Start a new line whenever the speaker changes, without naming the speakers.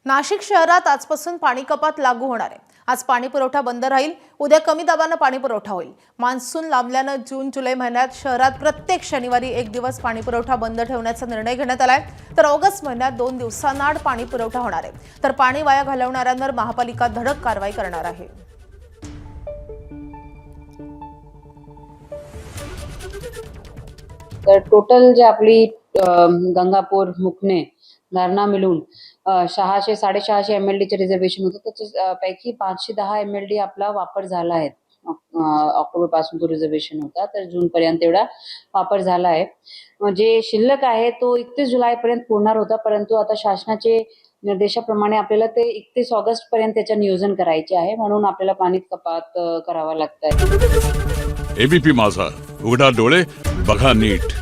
नाशिक शहरात आजपासून पाणी कपात लागू होणार आहे। आज पाणी पुरवठा बंद राहील। उद्या कमी दाबाने पाणी पुरवठा होईल। मान्सून लांबल्याने जून जुलै महिन्यात शहरात प्रत्येक शनिवारी एक दिवस पाणी पुरवठा बंद ठेवण्याचा निर्णय घेण्यात आलाय। तर ऑगस्ट महिन्यात 2 दिवसांआड पाणी पुरवठा होणार आहे। तर पाणी वाया घालवणाऱ्यांवर महापालिका धडक कारवाई करणार आहे।
तर टोटल जे आपली गंगापूर मुकणे धारणा मिळून 600-650 MLD रिझर्वेशन होतं। त्याच्यापैकी 510 MLD आपला वापर झाला आहे। ऑक्टोबर पासून तो रिझर्वेशन होता, तर जून पर्यंत एवढा वापर झाला आहे। म्हणजे शिल्लक आहे तो 31 जुलै पर्यंत पुरणार होता, परंतु आता शासनाचे निर्देशाप्रमाणे आपल्याला ते 31 ऑगस्ट पर्यंत त्याचे नियोजन करायचे आहे, म्हणून आपल्याला पाणी कपात करावा लागतंय।
एबीपी माझा, उघडा डोळे बघा नीट।